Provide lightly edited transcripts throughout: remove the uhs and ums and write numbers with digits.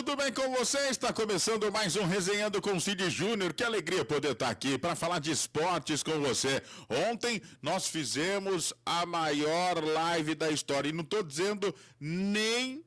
tudo bem com você? Está começando mais um Resenhando com Cid Júnior. Que alegria poder estar aqui para falar de esportes com você. Ontem nós fizemos a maior live da história e não estou dizendo nem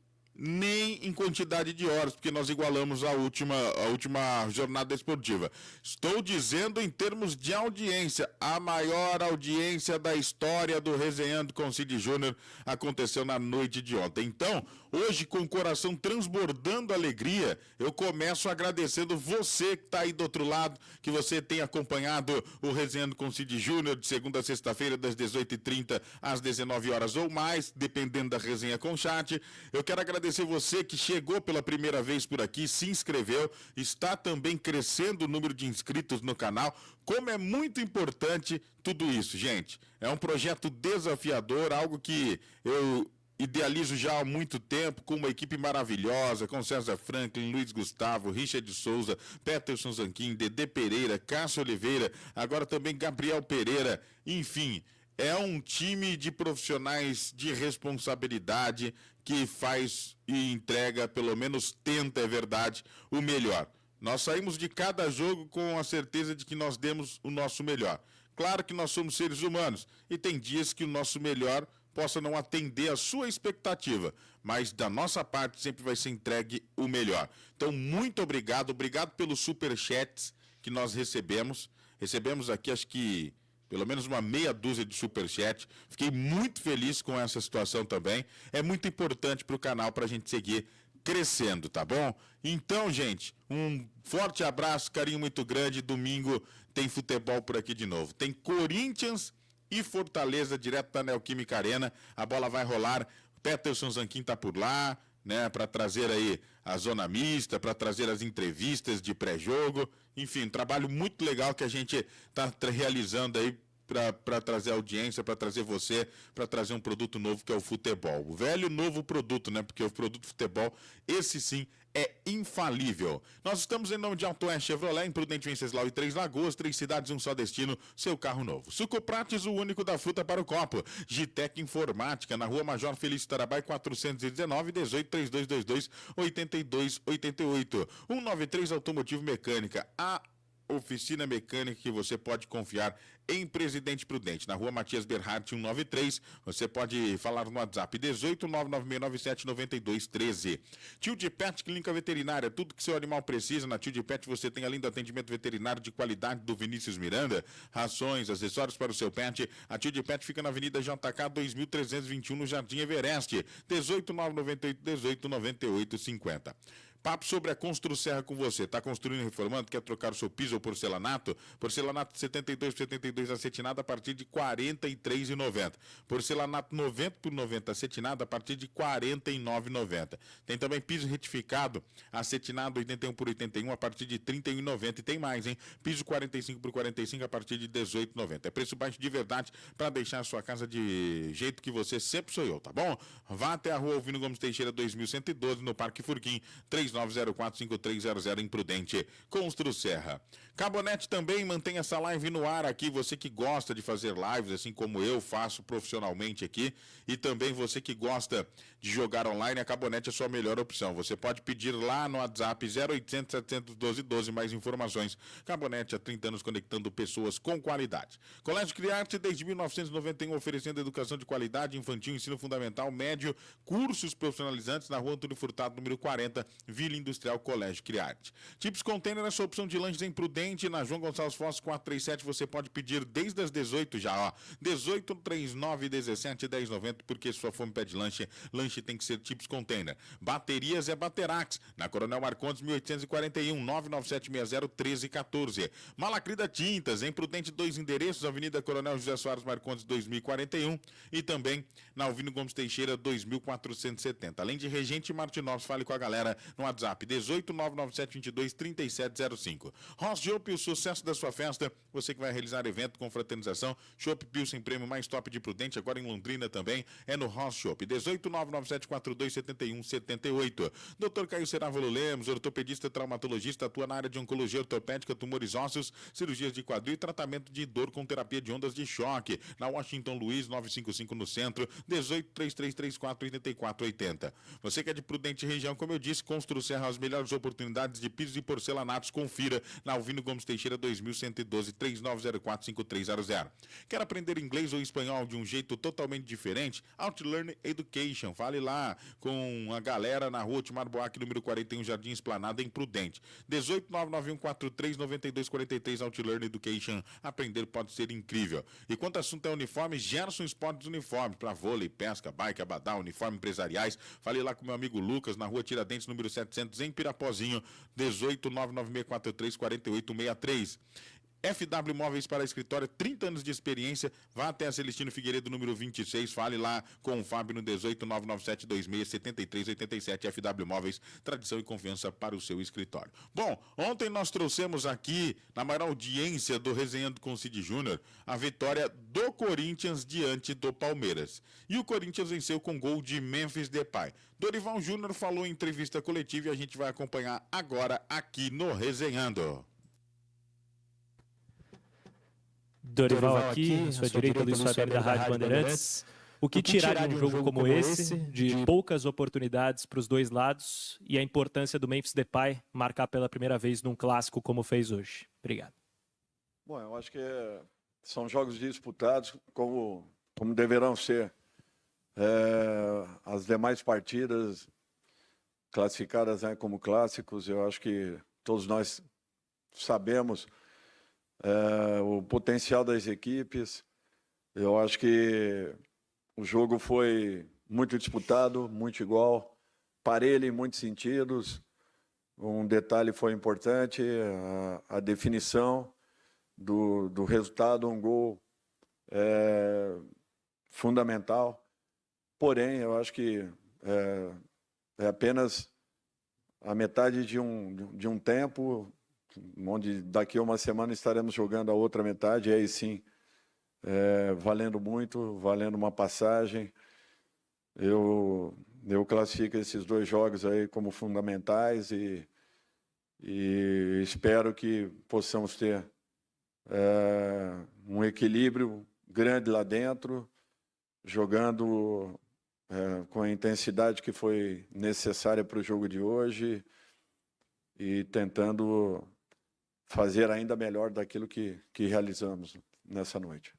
em quantidade de horas, porque nós igualamos a última jornada esportiva. Estou dizendo em termos de audiência, a maior audiência da história do Resenhando com Cid Júnior aconteceu na noite de ontem. Então, hoje, com o coração transbordando alegria, eu começo agradecendo você que está aí do outro lado, que você tem acompanhado o Resenhando com Cid Júnior de segunda a sexta-feira, das 18h30 às 19 horas ou mais, dependendo da resenha com chat. Eu quero agradecer você que chegou pela primeira vez por aqui, se inscreveu, está também crescendo o número de inscritos no canal. Como é muito importante tudo isso, gente. É um projeto desafiador, algo que eu idealizo já há muito tempo, com uma equipe maravilhosa, com César Franklin, Luiz Gustavo, Richard Souza, Peterson Zanquim, Dedê Pereira, Cássio Oliveira, agora também Gabriel Pereira, enfim. É um time de profissionais de responsabilidade que faz e entrega, pelo menos tenta, é verdade, o melhor. Nós saímos de cada jogo com a certeza de que nós demos o nosso melhor. Claro que nós somos seres humanos e tem dias que o nosso melhor possa não atender a sua expectativa, mas da nossa parte sempre vai ser entregue o melhor. Então, muito obrigado pelos superchats que nós recebemos. Recebemos aqui, acho que pelo menos uma meia dúzia de superchat. Fiquei muito feliz com essa situação também. É muito importante para o canal, para a gente seguir crescendo, tá bom? Então, gente, um forte abraço, carinho muito grande. Domingo tem futebol por aqui de novo. Tem Corinthians e Fortaleza, direto da Neoquímica Arena. A bola vai rolar. Peterson Zanquim tá por lá, né, para trazer aí a zona mista, para trazer as entrevistas de pré-jogo, enfim, um trabalho muito legal que a gente está realizando aí para trazer audiência, para trazer você, para trazer um produto novo que é o futebol. O velho novo produto, né? Porque o produto futebol, esse sim, é infalível. Nós estamos em nome de Auto Oeste Chevrolet, em Prudente Venceslau e Três Lagoas, 3 cidades, um só destino, seu carro novo. Suco Prates, o único da fruta para o copo. Gitec Informática, na Rua Major Felício Tarabai, 419, 18 3222 8288. 193 Automotivo Mecânica, a oficina mecânica que você pode confiar em Presidente Prudente, na Rua Matias Berhardt 193. Você pode falar no WhatsApp 18 99697 9213. Tio de Pet Clínica Veterinária, tudo que seu animal precisa na Tio de Pet você tem, além do atendimento veterinário de qualidade do Vinícius Miranda, rações, acessórios para o seu pet. A Tio de Pet fica na Avenida JK 2321 no Jardim Everest, 18 998 18 98 50. Papo sobre a Construserra com você. Está construindo e reformando? Quer trocar o seu piso ou porcelanato? Porcelanato 72 por 72 acetinado a partir de R$ 43,90. Porcelanato 90 por 90 acetinado a partir de R$ 49,90. Tem também piso retificado acetinado 81 por 81 a partir de R$ 31,90. E tem mais, hein? Piso 45 por 45 a partir de R$ 18,90. É preço baixo de verdade para deixar a sua casa de jeito que você sempre sonhou, tá bom? Vá até a Rua Alvino Gomes Teixeira 2112 no Parque Furquim, 3904-5300 em Prudente. Construserra. Cabonete também mantém essa live no ar aqui. Você que gosta de fazer lives, assim como eu faço profissionalmente aqui, e também você que gosta de jogar online, a Cabonete é a sua melhor opção. Você pode pedir lá no WhatsApp 0800 712 12 mais informações. Cabonete há 30 anos conectando pessoas com qualidade. Colégio Criarte desde 1991 oferecendo educação de qualidade, infantil, ensino fundamental, médio, cursos profissionalizantes na Rua Antônio Furtado, número 40, Vila Industrial Colégio Criarte. Chips Container é a sua opção de lanches em Prudente, na João Gonçalves Fosse 437, você pode pedir desde as 18 já, ó. 18 39 17 10 90, porque sua fome pede lanche, lanche tem que ser Chips Container. Baterias é Baterax, na Coronel Marcondes 1841, 99760 1314. Malacrida Tintas, em Prudente, 2 endereços, Avenida Coronel José Soares Marcondes 2041 e também na Alvino Gomes Teixeira 2470. Além de Regente Martinópolis, fale com a galera no WhatsApp 18 997 22 3705. Ross Chopp, o sucesso da sua festa, você que vai realizar evento com fraternização, Chopp Pilsen Prêmio mais top de Prudente, agora em Londrina também, é no Ross Chopp, 18 997 42 71 78. Dr. Caio Cerávolo Lemos, ortopedista traumatologista, atua na área de oncologia ortopédica, tumores ósseos, cirurgias de quadril e tratamento de dor com terapia de ondas de choque, na Washington Luiz 955 no centro, 18 3334 8480. Você que é de Prudente região, como eu disse, construção Vivo Serra, as melhores oportunidades de pisos e porcelanatos. Confira na Alvino Gomes Teixeira 2112 3904-5300. Quer aprender inglês ou espanhol de um jeito totalmente diferente? Outlearn Education. Fale lá com a galera na rua Timar Boac, número 41, Jardim Esplanada, em Prudente. 18991439243. Outlearn Education. Aprender pode ser incrível. E quanto assunto é uniforme, Gerson Esportes Uniformes, para vôlei, pesca, bike, abadá, uniforme empresariais. Fale lá com meu amigo Lucas, na rua Tiradentes, número 700, em Pirapozinho. 18996434863. FW Móveis para escritório, 30 anos de experiência. Vá até a Celestino Figueiredo, número 26. Fale lá com o Fábio no 18997267387. FW Móveis, tradição e confiança para o seu escritório. Bom, ontem nós trouxemos aqui, na maior audiência do Resenhando com o Cid Júnior, a vitória do Corinthians diante do Palmeiras. E o Corinthians venceu com gol de Memphis Depay. Dorival Júnior falou em entrevista coletiva e a gente vai acompanhar agora aqui no Resenhando. Dorival aqui, à sua direita, Luiz Fabiano da Rádio Bandeirantes. O que tirar de um jogo como esse, de poucas oportunidades para os dois lados, e a importância do Memphis Depay marcar pela primeira vez num clássico como fez hoje? Obrigado. Bom, eu acho que são jogos disputados como deverão ser. As demais partidas classificadas, né, como clássicos, eu acho que todos nós sabemos o potencial das equipes. Eu acho que o jogo foi muito disputado, muito igual, parelho em muitos sentidos. Um detalhe foi importante, a definição do resultado, um gol fundamental. Porém, eu acho que é apenas a metade de um tempo, onde daqui a uma semana estaremos jogando a outra metade, e aí sim, valendo muito, valendo uma passagem. Eu classifico esses dois jogos aí como fundamentais e espero que possamos ter um equilíbrio grande lá dentro, jogando com a intensidade que foi necessária para o jogo de hoje e tentando fazer ainda melhor daquilo que realizamos nessa noite.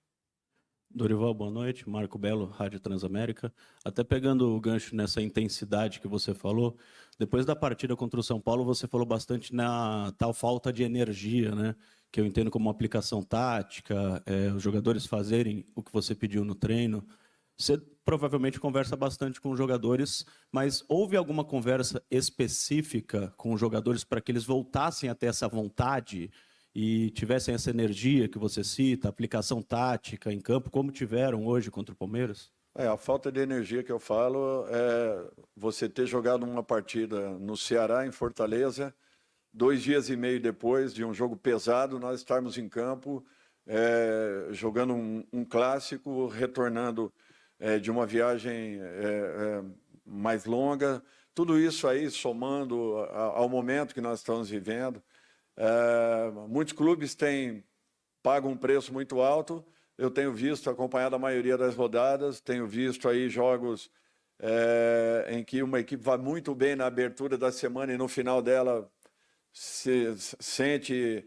Dorival, boa noite. Marco Belo, Rádio Transamérica. Até pegando o gancho nessa intensidade que você falou, depois da partida contra o São Paulo, você falou bastante na tal falta de energia, né? Que eu entendo como uma aplicação tática, os jogadores fazerem o que você pediu no treino. Você provavelmente conversa bastante com os jogadores, mas houve alguma conversa específica com os jogadores para que eles voltassem a ter essa vontade e tivessem essa energia que você cita, aplicação tática em campo, como tiveram hoje contra o Palmeiras? A falta de energia que eu falo é você ter jogado uma partida no Ceará, em Fortaleza, 2 dias e meio depois de um jogo pesado, nós estarmos em campo, jogando um clássico, retornando de uma viagem mais longa, tudo isso aí somando ao momento que nós estamos vivendo. Muitos clubes pagam um preço muito alto. Eu tenho visto, acompanhado a maioria das rodadas, tenho visto aí jogos em que uma equipe vai muito bem na abertura da semana e no final dela se sente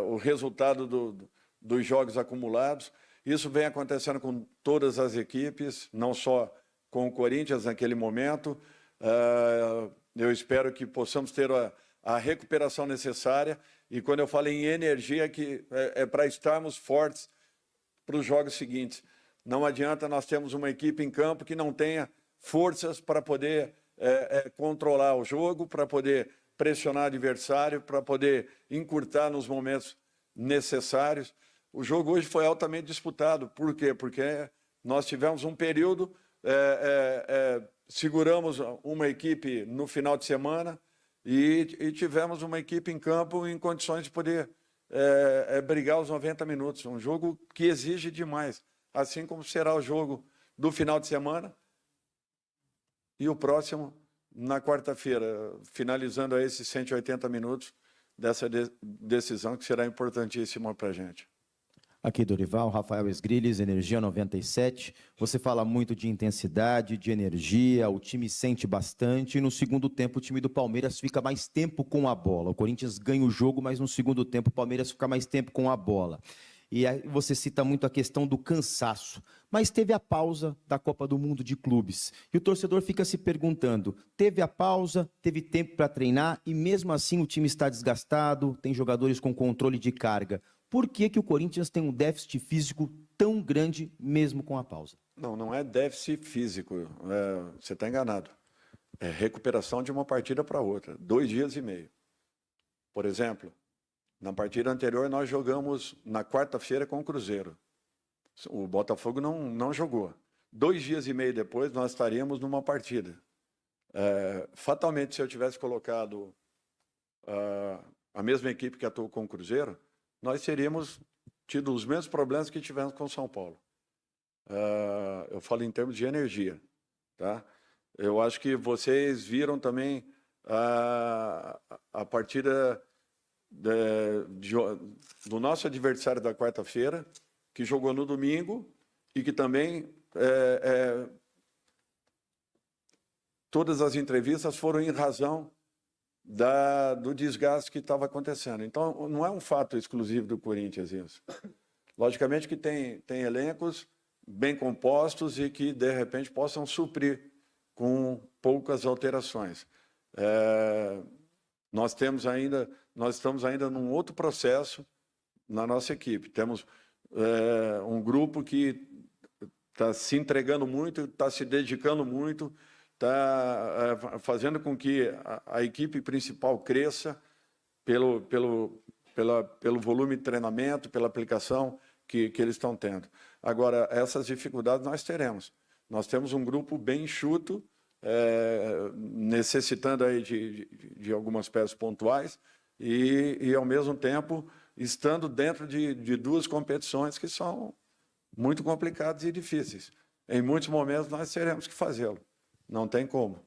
o resultado dos jogos acumulados. Isso vem acontecendo com todas as equipes, não só com o Corinthians naquele momento. Eu espero que possamos ter a recuperação necessária. E quando eu falo em energia, que é para estarmos fortes para os jogos seguintes. Não adianta nós termos uma equipe em campo que não tenha forças para poder controlar o jogo, para poder pressionar o adversário, para poder encurtar nos momentos necessários. O jogo hoje foi altamente disputado. Por quê? Porque nós tivemos um período, seguramos uma equipe no final de semana e tivemos uma equipe em campo em condições de poder brigar os 90 minutos. Um jogo que exige demais, assim como será o jogo do final de semana e o próximo na quarta-feira, finalizando a esses 180 minutos dessa decisão que será importantíssima para a gente. Aqui, Dorival, Rafael Esgriles, Energia 97. Você fala muito de intensidade, de energia, o time sente bastante. E no segundo tempo, o time do Palmeiras fica mais tempo com a bola. O Corinthians ganha o jogo, mas no segundo tempo, o Palmeiras fica mais tempo com a bola. E aí você cita muito a questão do cansaço. Mas teve a pausa da Copa do Mundo de Clubes. E o torcedor fica se perguntando, teve a pausa, teve tempo para treinar, e mesmo assim o time está desgastado, tem jogadores com controle de carga. Por que o Corinthians tem um déficit físico tão grande mesmo com a pausa? Não é déficit físico, você está enganado. É recuperação de uma partida para outra, 2 dias e meio. Por exemplo, na partida anterior nós jogamos na quarta-feira com o Cruzeiro. O Botafogo não jogou. 2 dias e meio depois nós estaríamos numa partida. Fatalmente, se eu tivesse colocado a mesma equipe que atuou com o Cruzeiro, nós teríamos tido os mesmos problemas que tivemos com o São Paulo. Eu falo em termos de energia. Tá? Eu acho que vocês viram também a partida do nosso adversário da quarta-feira, que jogou no domingo e que também todas as entrevistas foram em razão do desgaste que estava acontecendo. Então, não é um fato exclusivo do Corinthians isso. Logicamente que tem elencos bem compostos e que, de repente, possam suprir com poucas alterações. Nós estamos ainda num outro processo na nossa equipe. Temos um grupo que está se entregando muito, está se dedicando muito, está fazendo com que a equipe principal cresça pelo volume de treinamento, pela aplicação que eles estão tendo. Agora, essas dificuldades nós teremos. Nós temos um grupo bem enxuto, necessitando aí de algumas peças pontuais e, ao mesmo tempo, estando dentro de 2 competições que são muito complicadas e difíceis. Em muitos momentos nós teremos que fazê-lo. Não tem como.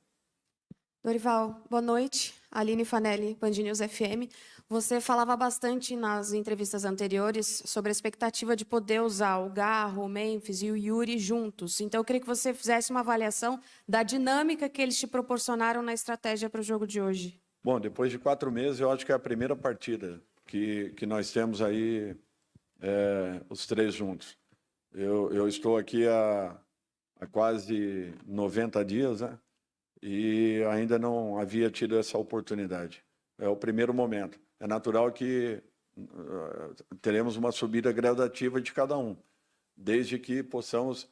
Dorival, boa noite. Aline Fanelli, Band News FM. Você falava bastante nas entrevistas anteriores sobre a expectativa de poder usar o Garro, o Memphis e o Yuri juntos. Então, eu queria que você fizesse uma avaliação da dinâmica que eles te proporcionaram na estratégia para o jogo de hoje. Bom, depois de 4 meses, eu acho que é a primeira partida que nós temos aí, os 3 juntos. Eu estou aqui há quase 90 dias, né? E ainda não havia tido essa oportunidade. É o primeiro momento. É natural que teremos uma subida gradativa de cada um, desde que possamos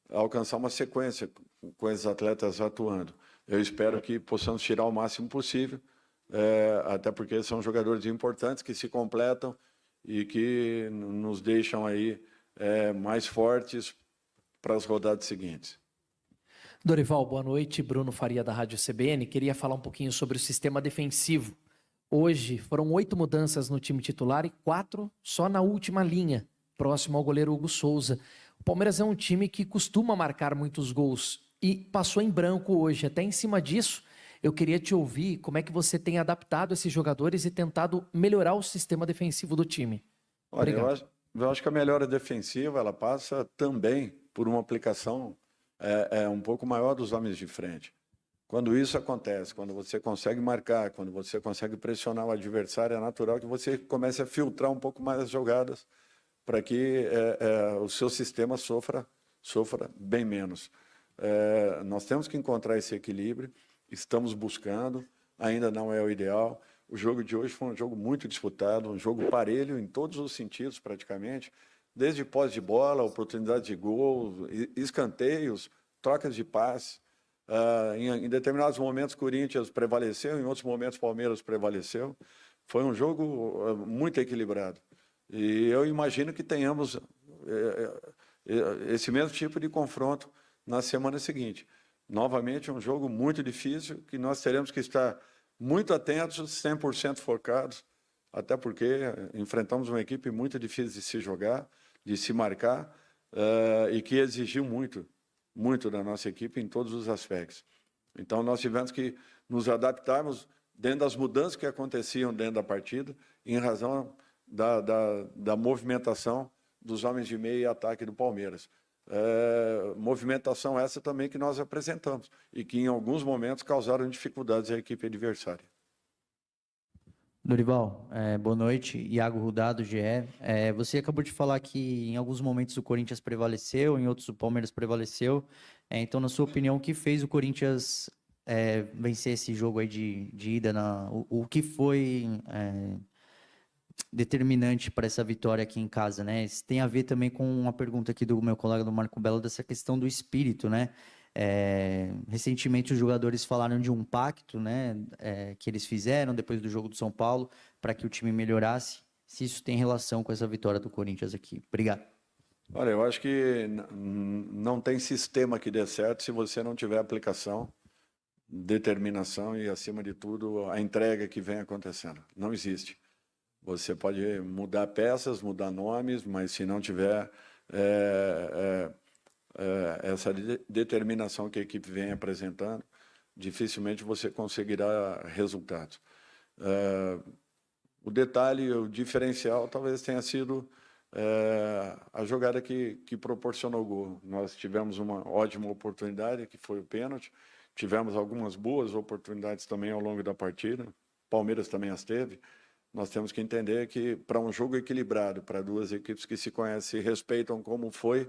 alcançar uma sequência com esses atletas atuando. Eu espero que possamos tirar o máximo possível, até porque são jogadores importantes que se completam e que nos deixam aí mais fortes para as rodadas seguintes. Dorival, boa noite. Bruno Faria, da Rádio CBN. Queria falar um pouquinho sobre o sistema defensivo. Hoje foram 8 mudanças no time titular e 4 só na última linha, próximo ao goleiro Hugo Souza. O Palmeiras é um time que costuma marcar muitos gols e passou em branco hoje. Até em cima disso, eu queria te ouvir como é que você tem adaptado esses jogadores e tentado melhorar o sistema defensivo do time. Olha, eu acho que a melhora defensiva ela passa também por uma aplicação um pouco maior dos homens de frente. Quando isso acontece, quando você consegue marcar, quando você consegue pressionar o adversário, é natural que você comece a filtrar um pouco mais as jogadas para que o seu sistema sofra bem menos. Nós temos que encontrar esse equilíbrio, estamos buscando, ainda não é o ideal. O jogo de hoje foi um jogo muito disputado, um jogo parelho em todos os sentidos praticamente, desde posse de bola, oportunidade de gol, escanteios, trocas de passe. Em determinados momentos, o Corinthians prevaleceu, em outros momentos, o Palmeiras prevaleceu. Foi um jogo muito equilibrado. E eu imagino que tenhamos esse mesmo tipo de confronto na semana seguinte. Novamente, um jogo muito difícil, que nós teremos que estar muito atentos, 100% focados, até porque enfrentamos uma equipe muito difícil de se jogar, de se marcar, e que exigiu muito da nossa equipe em todos os aspectos. Então, nós tivemos que nos adaptarmos dentro das mudanças que aconteciam dentro da partida, em razão da movimentação dos homens de meio e ataque do Palmeiras. Movimentação essa também que nós apresentamos e que em alguns momentos causaram dificuldades à equipe adversária. Dorival, boa noite. Iago Rudá, do GE. Você acabou de falar que em alguns momentos o Corinthians prevaleceu, em outros o Palmeiras prevaleceu. Então, na sua opinião, o que fez o Corinthians vencer esse jogo aí de ida? O que foi determinante para essa vitória aqui em casa, né? Isso tem a ver também com uma pergunta aqui do meu colega do Marco Belo, dessa questão do espírito, né? Recentemente os jogadores falaram de um pacto, né, que eles fizeram depois do jogo do São Paulo para que o time melhorasse. Se isso tem relação com essa vitória do Corinthians aqui. Obrigado. Olha, eu acho que não tem sistema que dê certo se você não tiver aplicação, determinação e, acima de tudo, a entrega que vem acontecendo. Não existe. Você pode mudar peças, mudar nomes, mas se não tiver essa determinação que a equipe vem apresentando, dificilmente você conseguirá resultados. O detalhe, o diferencial, talvez tenha sido a jogada que proporcionou o gol. Nós tivemos uma ótima oportunidade, que foi o pênalti, tivemos algumas boas oportunidades também ao longo da partida, Palmeiras também as teve. Nós temos que entender que, para um jogo equilibrado, para duas equipes que se conhecem e respeitam como foi,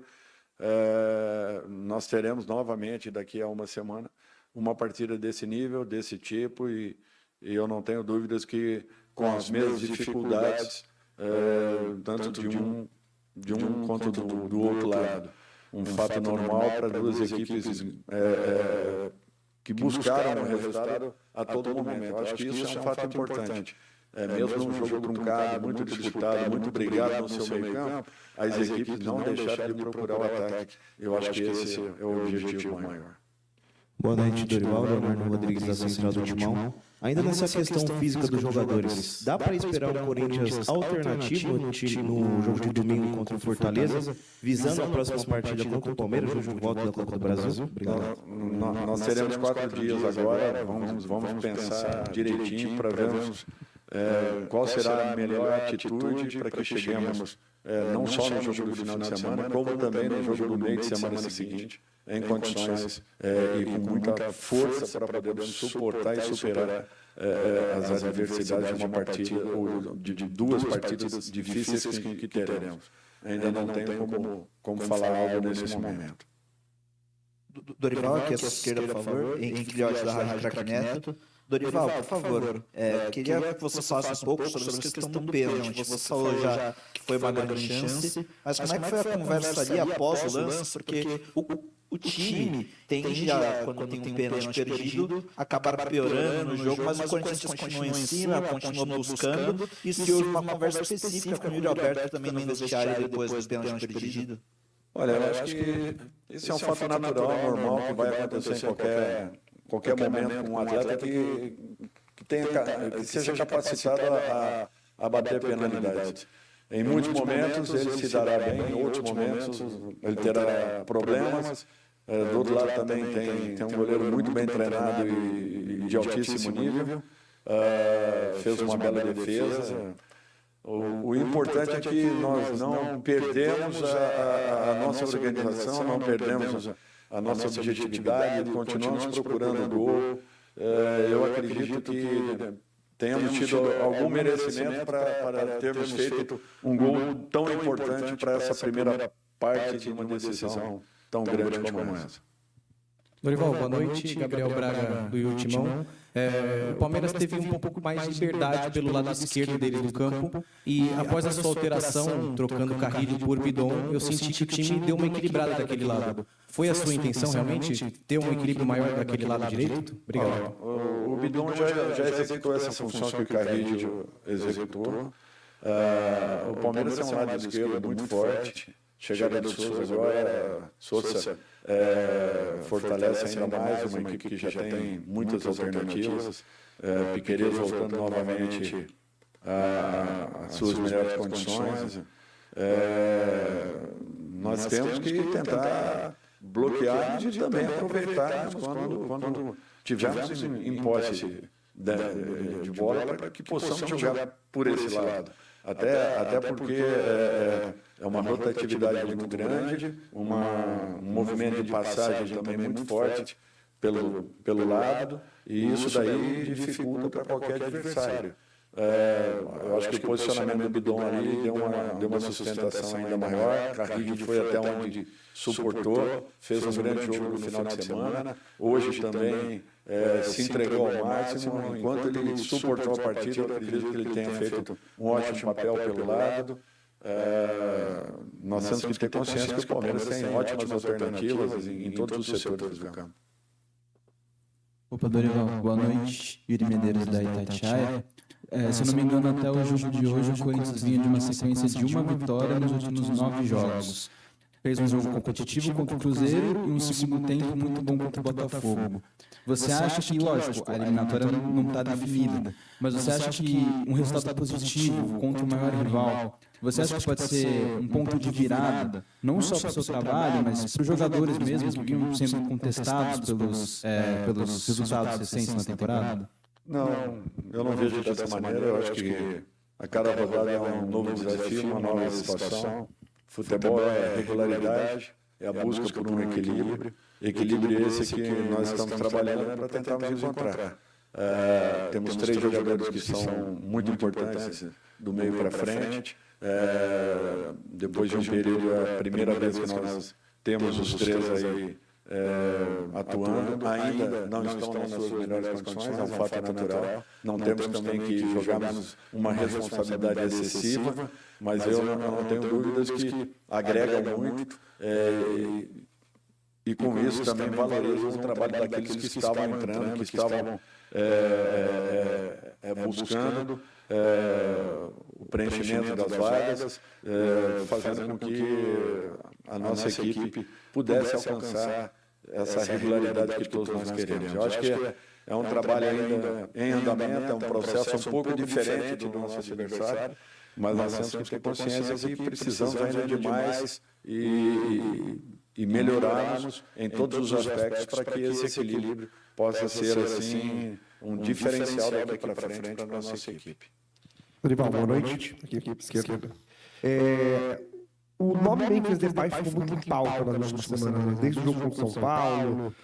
nós teremos novamente, daqui a uma semana, uma partida desse nível, desse tipo, e eu não tenho dúvidas que, com as mesmas dificuldades, tanto de um quanto do outro lado. Um fato normal para duas equipes que buscaram o resultado a todo momento. Eu acho que isso é um fato importante. Mesmo num jogo truncado, muito disputado, muito brigado no seu meio-campo, as equipes não deixaram de procurar o ataque. Eu acho que esse é o objetivo maior. Boa noite, Dorival. Leonardo Rodrigues, da Central do Timão. Ainda nessa questão física dos jogadores, dá para esperar um Corinthians alternativo no jogo de domingo contra o Fortaleza, visando a próxima partida contra o Palmeiras, jogo de volta da Copa do Brasil? Obrigado. Nós teremos 4 dias agora, vamos pensar direitinho para vermos qual será a melhor atitude para que cheguemos não só no jogo do final de semana, como também no jogo do meio de semana seguinte, em condições e com muita força para podermos suportar e superar as adversidades de uma partida ou de duas partidas difíceis que teremos. Ainda não tenho como falar algo nesse momento. Dorival, aqui à sua esquerda, por favor, Henrique Filhote, da Rádio Craque Neto. Dorival, por favor, queria que você falasse um pouco sobre essa questão do pênalti. Você falou já que foi uma grande chance, mas como é que foi a conversa ali após o lance? Porque o time tende a, quando tem um pênalti perdido, acabar piorando no jogo, mas o Corinthians continua em cima, continua buscando, e se houve uma conversa específica com o Yuri Alberto também no vestiário depois do pênalti perdido? Olha, eu acho que esse é um fato natural, normal, que vai acontecer em qualquer momento com um atleta que seja capacitado a bater penalidades. Em muitos momentos ele se dará bem, em outros momentos ele terá problemas. Do outro lado também tem um goleiro muito bem treinado e de altíssimo nível, fez uma bela defesa. O importante é que nós não perdemos a nossa organização, não perdemos a nossa objetividade, continuamos procurando o gol. Eu acredito que tenhamos tido algum merecimento para termos feito um gol tão importante para essa primeira parte de uma decisão tão grande como essa. Dorival, boa noite. Gabriel Braga, do Timão. O Palmeiras teve um pouco mais de liberdade pelo lado esquerdo dele do campo e após a sua alteração, trocando Carrilho por Bidon, eu senti que o time deu uma equilibrada daquele lado. Foi a sua intenção realmente ter um equilíbrio maior daquele lado direito? Obrigado. O Bidon já executou essa função que o Carrilho executou. O Palmeiras é um lado esquerdo muito forte. Chegada do Souza agora, Souza fortalece ainda mais uma equipe que já tem muitas alternativas. Piquerez voltando novamente às suas melhores condições. Nós temos que tentar bloquear e também aproveitar quando tivermos em posse de bola para que possamos jogar por esse lado. até porque é uma rotatividade muito grande, um movimento de passagem também muito forte pelo lado, e isso daí dificulta para qualquer adversário. Eu acho que o posicionamento do Bidon ali deu uma sustentação ainda maior. Carrillo foi até onde suportou, fez um grande jogo no final de semana. Hoje também se entregou ao máximo. Enquanto ele suportou a partida, eu acredito que ele tenha feito um ótimo papel pelo lado. Nós temos que ter consciência que o Palmeiras tem ótimas alternativas em todos os setores do campo. Opa, Dorival, boa noite. Yuri Medeiros da Itatiaia. Se não me engano, até o jogo de hoje, o Corinthians vinha de uma sequência de uma vitória nos últimos 9 jogos. Fez um jogo competitivo contra o Cruzeiro e um segundo tempo muito bom contra o Botafogo. Você acha que, lógico, a eliminatória não está definida, mas você acha que um resultado positivo contra o maior rival, você acha que pode ser um ponto de virada, não só para o seu trabalho, mas para os jogadores mesmo, que vinham sendo contestados pelos resultados recentes na temporada? Não, eu não vejo dessa maneira. Eu acho que a cada rodada é um novo desafio, uma nova situação. Futebol é regularidade, é a busca por um equilíbrio. Equilíbrio esse que nós estamos trabalhando para tentarmos encontrar. Temos 3 jogadores que são muito importantes do meio para frente. Depois de um período, é a primeira vez que nós temos os 3 aí atuando, ainda não estão nas suas melhores condições, é um fato natural. Não temos também que jogarmos uma responsabilidade excessiva, mas eu não tenho dúvidas que agrega muito e com isso também valorizam o trabalho daqueles que estavam entrando, que estavam buscando o preenchimento das vagas, fazendo com que a nossa equipe pudesse alcançar essa regularidade que todos nós queremos. Eu acho que é um trabalho ainda em andamento, é um processo um pouco diferente do nosso adversário, mas nós temos que ter consciência que precisamos ainda de mais e melhorarmos em todos os aspectos para que esse equilíbrio possa ser assim um diferencial daqui para frente para a nossa equipe. Dorival, boa noite. Aqui, esquerda. O nome Memphis Depay ficou muito em pauta nas últimas semanas, desde o jogo contra o São Paulo,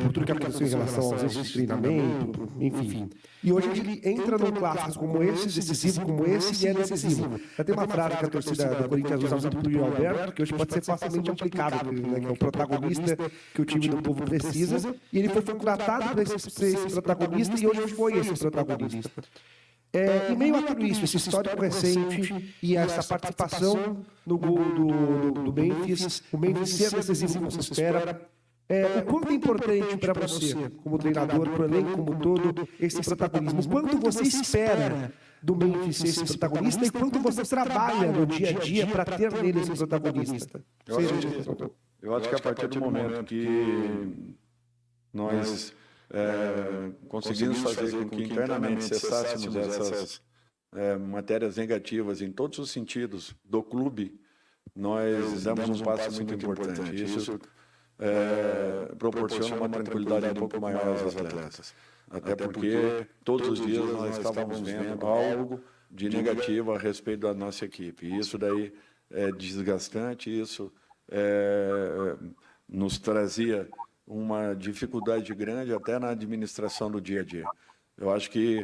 por tudo que aconteceu em relação aos eixos de treinamento, enfim. E hoje ele entra num clássico como esse, decisivo como esse, e é decisivo. Já tem uma frase que a torcida do Corinthians usa muito para o Yuri Alberto, que hoje pode ser facilmente aplicado, né, que é o protagonista que o time do povo precisa, e ele foi contratado para ser esse protagonista, e hoje foi esse protagonista. Em meio a tudo isso, esse histórico recente e essa participação no gol do Memphis, o Memphis ser decisivo como se espera, o quanto é importante para você, como treinador, para o elenco como um todo, esse protagonismo? O quanto você espera do Memphis ser esse protagonista e quanto você trabalha no dia a dia para ter nele esse protagonista? Eu acho que a partir do momento que nós conseguimos fazer com que internamente cessássemos essas matérias negativas em todos os sentidos do clube, nós damos um passo muito importante. Isso proporciona uma tranquilidade um pouco maior aos atletas. Até porque todos os dias nós estávamos vendo algo de negativo a respeito da nossa equipe. E isso daí é desgastante, isso nos trazia uma dificuldade grande até na administração do dia a dia. Eu acho que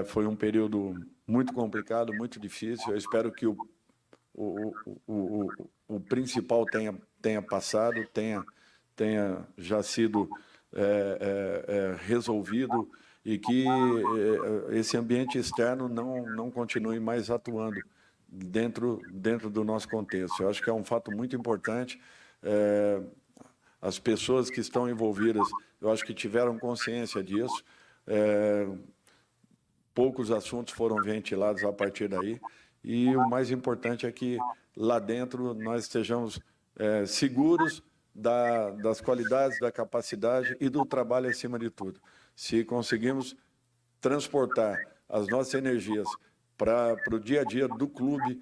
foi um período muito complicado, muito difícil. Eu espero que o principal tenha passado, tenha já sido resolvido e que esse ambiente externo não continue mais atuando dentro do nosso contexto. Eu acho que é um fato muito importante. As pessoas que estão envolvidas, eu acho que tiveram consciência disso. Poucos assuntos foram ventilados a partir daí. E o mais importante é que lá dentro nós estejamos seguros das qualidades, da capacidade e do trabalho acima de tudo. Se conseguimos transportar as nossas energias para o dia a dia do clube,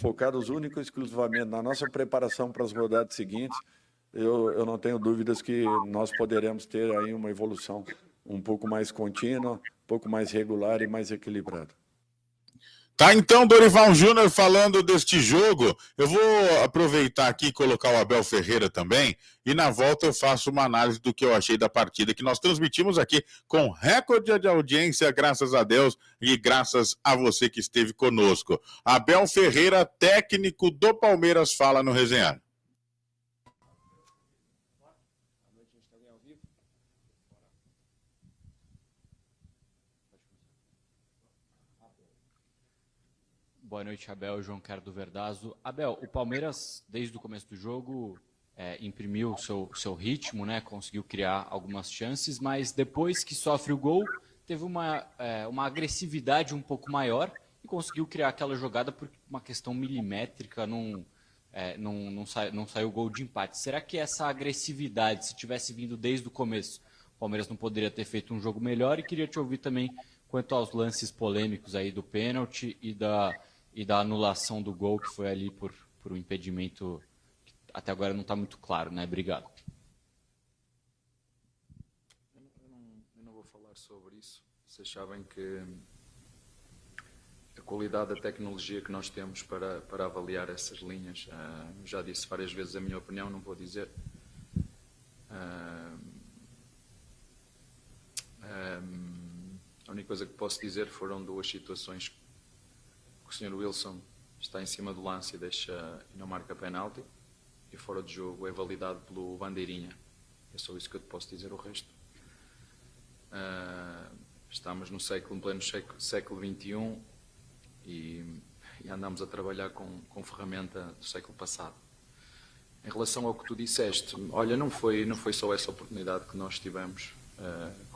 focados único e exclusivamente na nossa preparação para as rodadas seguintes, eu não tenho dúvidas que nós poderemos ter aí uma evolução um pouco mais contínua, um pouco mais regular e mais equilibrada. Tá, então, Dorival Júnior falando deste jogo. Eu vou aproveitar aqui e colocar o Abel Ferreira também, e na volta eu faço uma análise do que eu achei da partida, que nós transmitimos aqui com recorde de audiência, graças a Deus, e graças a você que esteve conosco. Abel Ferreira, técnico do Palmeiras, fala no Resenhando. Boa noite, Abel. João Quero do Verdazo. Abel, o Palmeiras, desde o começo do jogo, imprimiu o seu ritmo, né? Conseguiu criar algumas chances, mas depois que sofre o gol, teve uma agressividade um pouco maior e conseguiu criar aquela jogada por uma questão milimétrica, não saiu gol de empate. Será que essa agressividade, se tivesse vindo desde o começo, o Palmeiras não poderia ter feito um jogo melhor? E queria te ouvir também quanto aos lances polêmicos aí do pênalti e da anulação do gol, que foi ali por um impedimento que até agora não está muito claro, né? Obrigado. Eu não vou falar sobre isso. Vocês sabem que a qualidade da tecnologia que nós temos para avaliar essas linhas, já disse várias vezes a minha opinião, não vou dizer. A única coisa que posso dizer foram duas situações que o Sr. Wilson está em cima do lance e não marca penalti, e fora de jogo é validado pelo Bandeirinha. É só isso que eu te posso dizer. O resto, estamos no pleno século XXI e andamos a trabalhar com ferramenta do século passado. Em relação ao que tu disseste, olha, não foi só essa oportunidade que nós tivemos,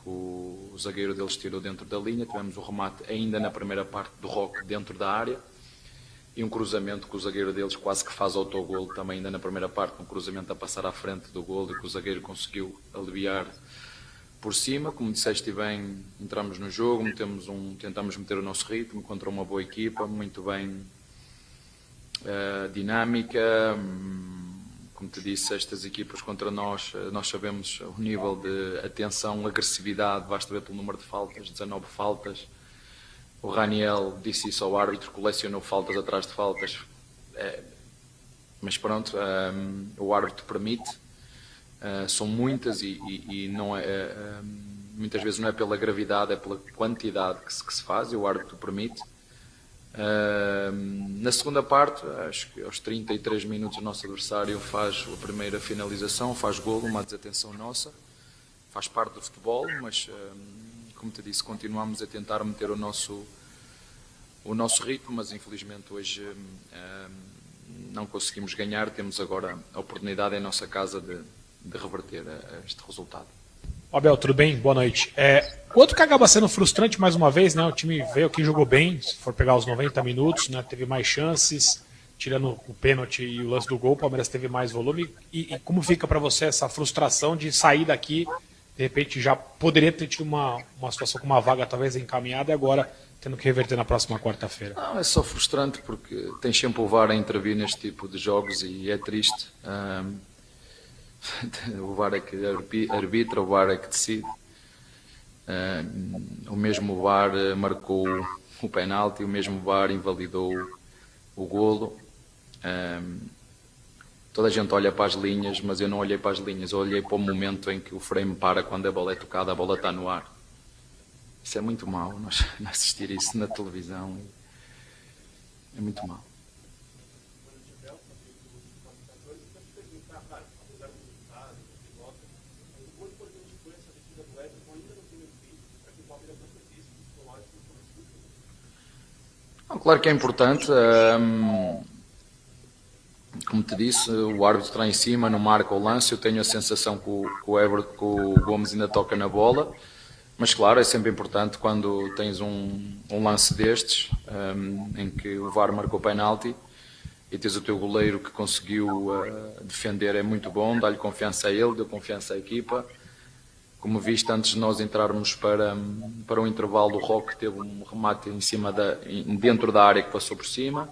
que o zagueiro deles tirou dentro da linha. Tivemos o remate ainda na primeira parte do Roque dentro da área e um cruzamento que o zagueiro deles quase que faz autogolo também ainda na primeira parte, um cruzamento a passar à frente do golo e que o zagueiro conseguiu aliviar por cima. Como disseste bem, entramos no jogo, tentamos meter o nosso ritmo contra uma boa equipa, muito bem dinâmica. Como te disse, estas equipas contra nós sabemos o nível de atenção, agressividade, basta ver pelo número de faltas, 19 faltas. O Raniel disse isso ao árbitro, colecionou faltas atrás de faltas, mas pronto, o árbitro permite, são muitas e não muitas vezes não é pela gravidade, é pela quantidade que se faz e o árbitro permite. Na segunda parte, acho que aos 33 minutos o nosso adversário faz a primeira finalização, faz golo, uma desatenção nossa, faz parte do futebol, mas como te disse, continuamos a tentar meter o nosso ritmo, mas infelizmente hoje não conseguimos ganhar. Temos agora a oportunidade em nossa casa de reverter este resultado. Abel, tudo bem? Boa noite. Outro que acaba sendo frustrante mais uma vez, né? O time veio aqui, jogou bem, se for pegar os 90 minutos, né? Teve mais chances, tirando o pênalti e o lance do gol, o Palmeiras teve mais volume. E como fica para você essa frustração de sair daqui, de repente já poderia ter tido uma situação com uma vaga talvez encaminhada e agora tendo que reverter na próxima quarta-feira? Não, é só frustrante porque tens sempre o VAR a intervir neste tipo de jogos e é triste. O VAR é que arbitra, o VAR é que decide. O mesmo VAR marcou o penalti, o mesmo VAR invalidou o golo. Toda a gente olha para as linhas, mas eu não olhei para as linhas, eu olhei para o momento em que o frame para quando a bola é tocada, a bola está no ar. Isso é muito mau, nós assistir isso na televisão. É muito mau. Claro que é importante. Como te disse, o árbitro está em cima, não marca o lance. Eu tenho a sensação que o Gomes ainda toca na bola. Mas claro, é sempre importante quando tens um lance destes, em que o VAR marcou penalti e tens o teu goleiro que conseguiu defender, é muito bom, dá-lhe confiança a ele, deu confiança à equipa. Como viste, antes de nós entrarmos para o intervalo, o Roque teve um remate dentro da área que passou por cima.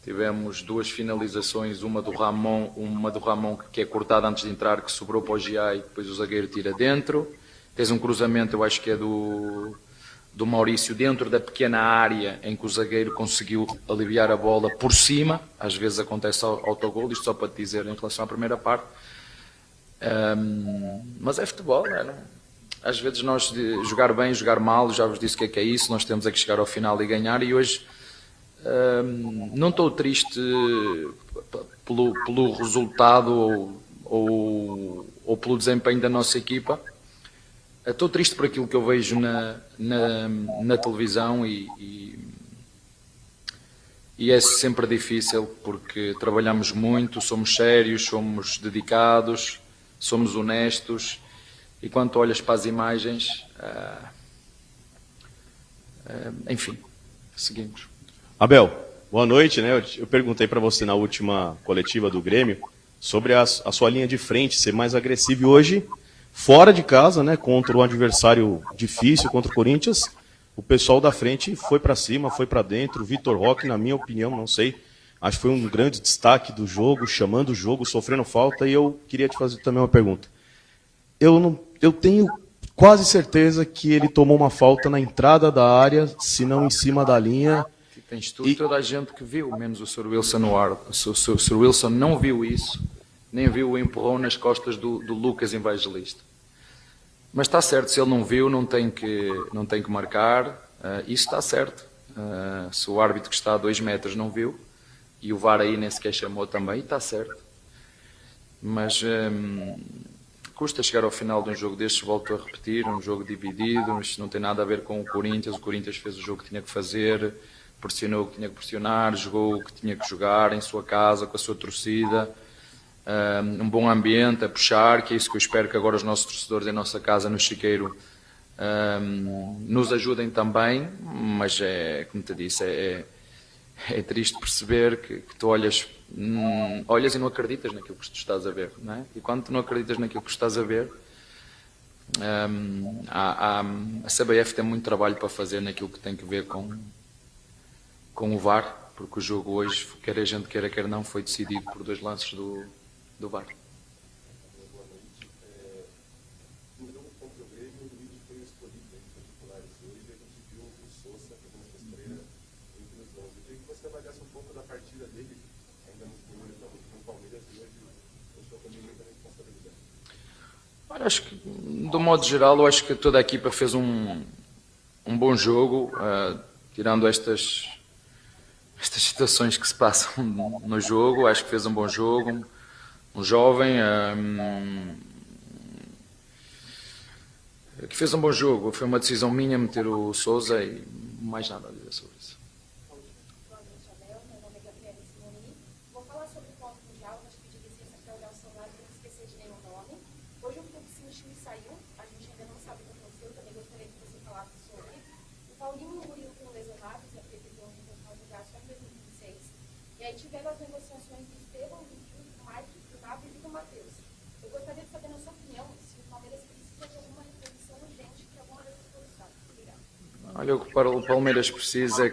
Tivemos duas finalizações, uma do Ramon que é cortada antes de entrar, que sobrou para o Giai, depois o zagueiro tira dentro. Tens um cruzamento, eu acho que é do do Maurício dentro da pequena área em que o zagueiro conseguiu aliviar a bola por cima. Às vezes acontece autogol, isto só para te dizer em relação à primeira parte. Mas é futebol, às vezes nós jogar bem, jogar mal, já vos disse o que é isso, nós temos é que chegar ao final e ganhar, e hoje não estou triste pelo resultado ou pelo desempenho da nossa equipa. Estou triste por aquilo que eu vejo na televisão e é sempre difícil porque trabalhamos muito, somos sérios, somos dedicados, somos honestos, e quando olhas para as imagens, enfim, seguimos. Abel, boa noite, né? Eu perguntei para você na última coletiva do Grêmio sobre a sua linha de frente ser mais agressiva, e hoje, fora de casa, né, contra um adversário difícil, contra o Corinthians, o pessoal da frente foi para cima, foi para dentro. O Vitor Roque, na minha opinião, não sei, acho que foi um grande destaque do jogo, chamando o jogo, sofrendo falta, e eu queria te fazer também uma pergunta. Eu tenho quase certeza que ele tomou uma falta na entrada da área, se não em cima da linha. Tens toda a gente que viu, menos o Sr. Wilson no ar. O Sr. Wilson não viu isso, nem viu o empurrão nas costas do Lucas Evangelista. Mas está certo, se ele não viu, não tem que marcar. Isso está certo. Se o árbitro que está a 2 metros não viu, e o VAR aí nem sequer chamou também, está certo. Mas custa chegar ao final de um jogo destes, volto a repetir, um jogo dividido, isto não tem nada a ver com o Corinthians fez o jogo que tinha que fazer, pressionou o que tinha que pressionar, jogou o que tinha que jogar em sua casa, com a sua torcida, um bom ambiente a puxar, que é isso que eu espero que agora os nossos torcedores em nossa casa no Chiqueiro nos ajudem também, mas como te disse, é triste perceber que tu olhas e não acreditas naquilo que tu estás a ver, não é? E quando tu não acreditas naquilo que estás a ver, a CBF tem muito trabalho para fazer naquilo que tem que ver com o VAR, porque o jogo hoje, quer a gente queira, quer não, foi decidido por 2 lances do VAR. Acho que, do modo geral, eu acho que toda a equipa fez um bom jogo, tirando estas situações que se passam no jogo. Acho que fez um bom jogo, um jovem que fez um bom jogo. Foi uma decisão minha meter o Sousa e mais nada a dizer sobre isso. Olha, o que o Palmeiras precisa é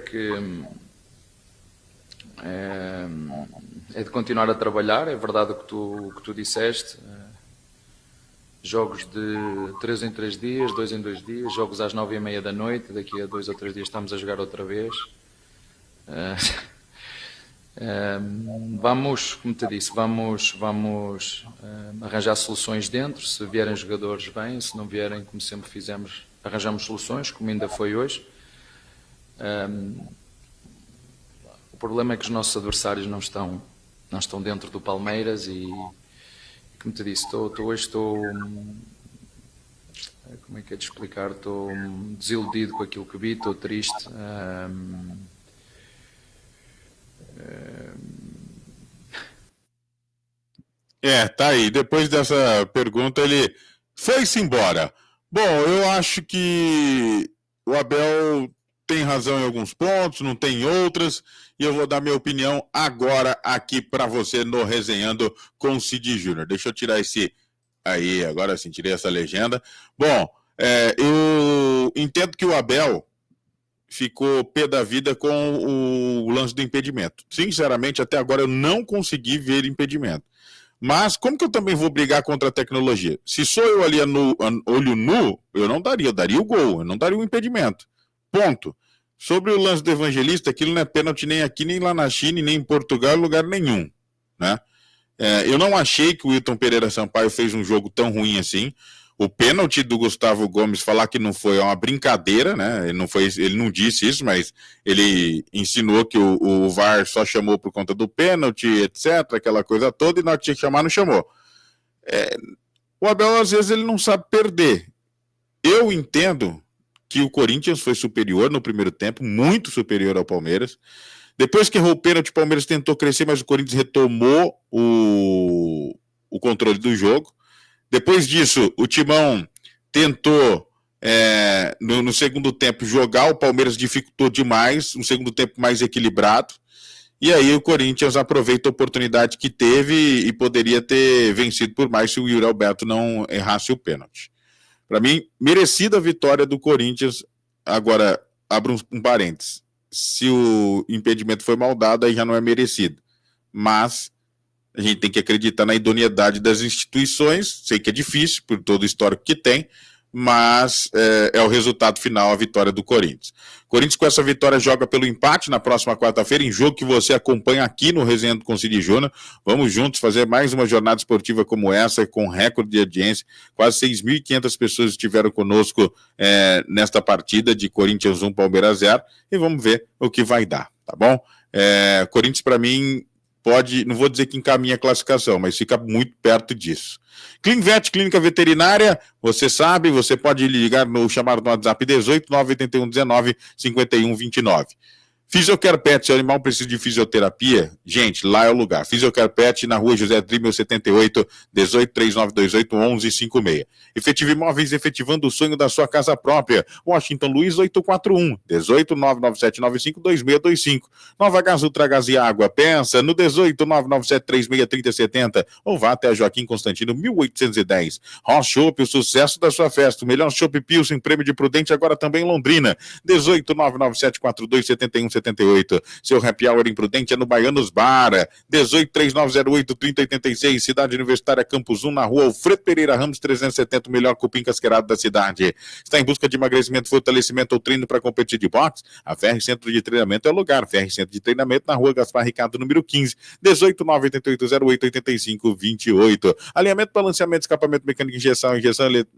de continuar a trabalhar. É verdade o que tu disseste. Jogos de 3 em 3 dias, 2 em 2 dias, jogos às 9h30 da noite. Daqui a 2 ou 3 dias estamos a jogar outra vez. Vamos, como te disse, vamos arranjar soluções dentro. Se vierem jogadores, bem. Se não vierem, como sempre fizemos, arranjamos soluções, como ainda foi hoje. O problema é que os nossos adversários não estão dentro do Palmeiras e, como te disse, hoje estou, como é que é de explicar, estou desiludido com aquilo que vi, estou triste. Tá aí. Depois dessa pergunta, ele foi-se embora. Bom, eu acho que o Abel tem razão em alguns pontos, não tem em outras, e eu vou dar minha opinião agora aqui para você no Resenhando com Cid Júnior. Deixa eu tirar esse aí, agora sim, tirei essa legenda. Bom, eu entendo que o Abel ficou pé da vida com o lance do impedimento. Sinceramente, até agora eu não consegui ver impedimento. Mas como que eu também vou brigar contra a tecnologia? Se sou eu ali no olho nu, eu não daria, eu daria o gol, eu não daria o impedimento. Ponto. Sobre o lance do Evangelista, aquilo não é pênalti nem aqui, nem lá na China, nem em Portugal, em lugar nenhum, né? Eu não achei que o Wilton Pereira Sampaio fez um jogo tão ruim assim. O pênalti do Gustavo Gomes, falar que não foi uma brincadeira, né? Ele não disse isso, mas ele insinuou que o VAR só chamou por conta do pênalti, etc., aquela coisa toda, e na hora que tinha que chamar, não chamou. O Abel, às vezes, ele não sabe perder. Eu entendo que o Corinthians foi superior no primeiro tempo, muito superior ao Palmeiras. Depois que errou o pênalti, o Palmeiras tentou crescer, mas o Corinthians retomou o controle do jogo. Depois disso, o Timão tentou, no segundo tempo, jogar. O Palmeiras dificultou demais, um segundo tempo mais equilibrado. E aí o Corinthians aproveita a oportunidade que teve e poderia ter vencido por mais se o Yuri Alberto não errasse o pênalti. Para mim, merecida a vitória do Corinthians. Agora, abro um parênteses. Se o impedimento foi mal dado, aí já não é merecido. Mas a gente tem que acreditar na idoneidade das instituições. Sei que é difícil, por todo o histórico que tem, mas é o resultado final, a vitória do Corinthians. Corinthians, com essa vitória, joga pelo empate na próxima quarta-feira, em jogo que você acompanha aqui no Resenhando com Cid Júnior. Vamos juntos fazer mais uma jornada esportiva como essa, com recorde de audiência. Quase 6.500 pessoas estiveram conosco nesta partida de Corinthians 1, Palmeiras 0, e vamos ver o que vai dar, tá bom? Corinthians, para mim, pode, não vou dizer que encaminha a classificação, mas fica muito perto disso. Clinvet, Clínica Veterinária, você sabe, você pode ligar chamar no WhatsApp 18 981 19 51 29. Physiocare Pet, se o animal precisa de fisioterapia, gente, lá é o lugar. Physiocare Pet, na rua José Drimmel 78, 18 3928 1156. Efetiva Imóveis, efetivando o sonho da sua casa própria. Washington Luiz 841, 18 997 95 2625. Nova Gás Ultra Gás e Água, pensa no 18 997 36 3070 ou vá até a Joaquim Constantino 1810. Ross Chopp, o sucesso da sua festa. O melhor Chopp Pilsen, prêmio de Prudente, agora também em Londrina. 18 997 42 71 78. Seu happy hour imprudente é no Baianos Bar. 18 3908 3086. Cidade Universitária Campus 1, na rua Alfredo Pereira Ramos 370, o melhor cupim casqueirado da cidade. Está em busca de emagrecimento, fortalecimento ou treino para competir de boxe? A FR Centro de Treinamento é o lugar. FR Centro de Treinamento na rua Gaspar Ricardo, número 15. 18 988 08 85 28. Alinhamento, balanceamento, escapamento mecânico, injeção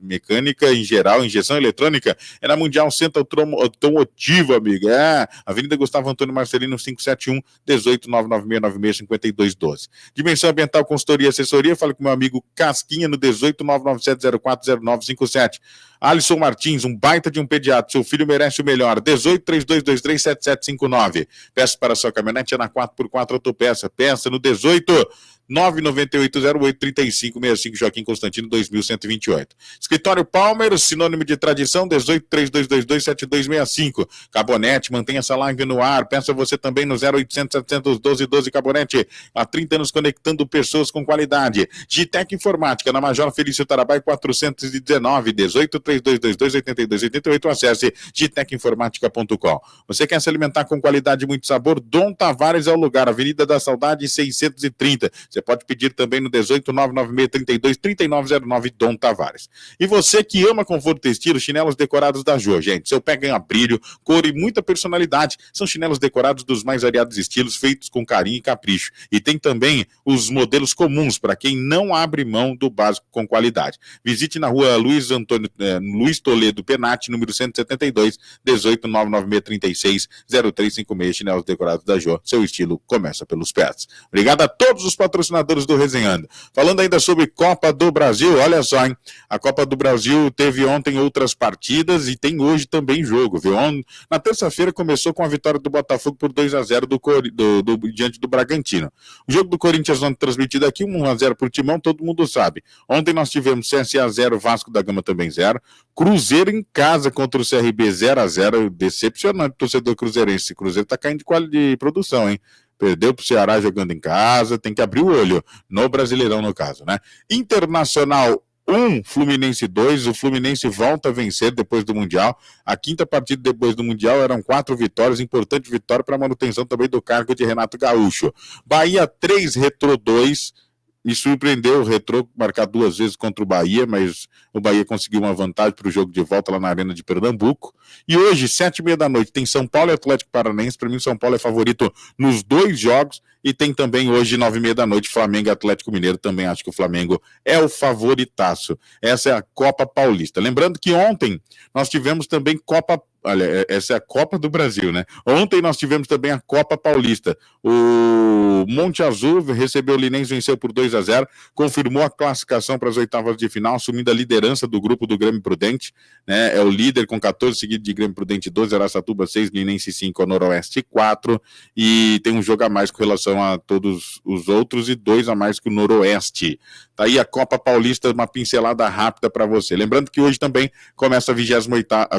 mecânica em geral, injeção eletrônica é na Mundial Centro Automotivo, amigo. Avenida Gustavo Antônio Marcelino 571, 18 996 52 12. Dimensão Ambiental, consultoria e assessoria, fale com meu amigo Casquinha no 18 997 04 0957. Alisson Martins, um baita de um pediatra, seu filho merece o melhor. 18 3223 7759. Peça para sua caminhonete é na 4x4 Autopeça. Peça no 18 998083565, Joaquim Constantino 2128. Escritório Palmeiras, sinônimo de tradição, 18 3222 7265. Cabonete, mantenha essa live no ar. Peça você também no 0800 712 12 Cabonete. Há 30 anos conectando pessoas com qualidade. Gitec Informática, na Major Felício Tarabai 419, 18 3222 8288. Acesse gitecinformática.com. Você quer se alimentar com qualidade e muito sabor? Dom Tavares é o lugar. Avenida da Saudade 630. Você pode pedir também no 18 996 32 3909, Dom Tavares. E você que ama conforto e estilo, chinelos decorados da Jô, gente. Seu pé ganha brilho, cor e muita personalidade. São chinelos decorados dos mais variados estilos, feitos com carinho e capricho. E tem também os modelos comuns, para quem não abre mão do básico com qualidade. Visite na rua Luiz Toledo Penati, número 172, 18 996 36 0356, chinelos decorados da Jô. Seu estilo começa pelos pés. Obrigado a todos os patrocinadores do Resenhando. Falando ainda sobre Copa do Brasil, olha só, hein? A Copa do Brasil teve ontem outras partidas e tem hoje também jogo, viu? Na terça-feira começou com a vitória do Botafogo por 2-0 diante do Bragantino. O jogo do Corinthians ontem transmitido aqui, 1-0 por Timão, todo mundo sabe. Ontem nós tivemos CSA 0, Vasco da Gama também 0. Cruzeiro em casa contra o CRB 0-0, decepcionante, torcedor cruzeirense. O Cruzeiro tá caindo de produção, hein? Perdeu pro Ceará jogando em casa, tem que abrir o olho no Brasileirão, no caso, né? Internacional 1, Fluminense 2, o Fluminense volta a vencer depois do Mundial. A quinta partida depois do Mundial eram 4 vitórias, importante vitória para a manutenção também do cargo de Renato Gaúcho. Bahia 3, Retrô 2, Me surpreendeu o Retrô marcar 2 vezes contra o Bahia, mas o Bahia conseguiu uma vantagem para o jogo de volta lá na Arena de Pernambuco. E hoje, 7h30 da noite, tem São Paulo e Atlético Paranaense. Para mim, São Paulo é favorito nos 2 jogos. E tem também hoje, 9h30 da noite, Flamengo e Atlético Mineiro. Também acho que o Flamengo é o favoritaço. Essa é a Copa Paulista. Lembrando que ontem nós tivemos também Olha, essa é a Copa do Brasil, né? Ontem nós tivemos também a Copa Paulista. O Monte Azul recebeu o Linense, venceu por 2-0, confirmou a classificação para as oitavas de final, assumindo a liderança do grupo do Grêmio Prudente, né? É o líder com 14, seguido de Grêmio Prudente 12, Araçatuba 6, Linense 5, Noroeste 4, e tem um jogo a mais com relação a todos os outros e 2 a mais que o Noroeste. Tá aí a Copa Paulista, uma pincelada rápida para você. Lembrando que hoje também começa a 20ª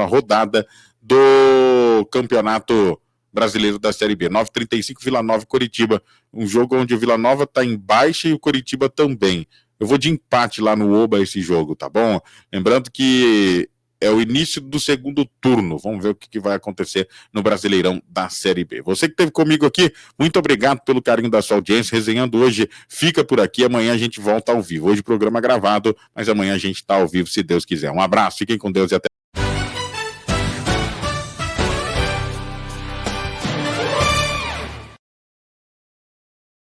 rodada do Campeonato Brasileiro da Série B. 9h35, Vila Nova e Coritiba. Um jogo onde o Vila Nova está em baixa e o Coritiba também. Eu vou de empate lá no Oba esse jogo, tá bom? Lembrando que é o início do segundo turno. Vamos ver o que vai acontecer no Brasileirão da Série B. Você que esteve comigo aqui, muito obrigado pelo carinho da sua audiência. Resenhando hoje fica por aqui. Amanhã a gente volta ao vivo. Hoje o programa gravado, mas amanhã a gente está ao vivo, se Deus quiser. Um abraço, fiquem com Deus e até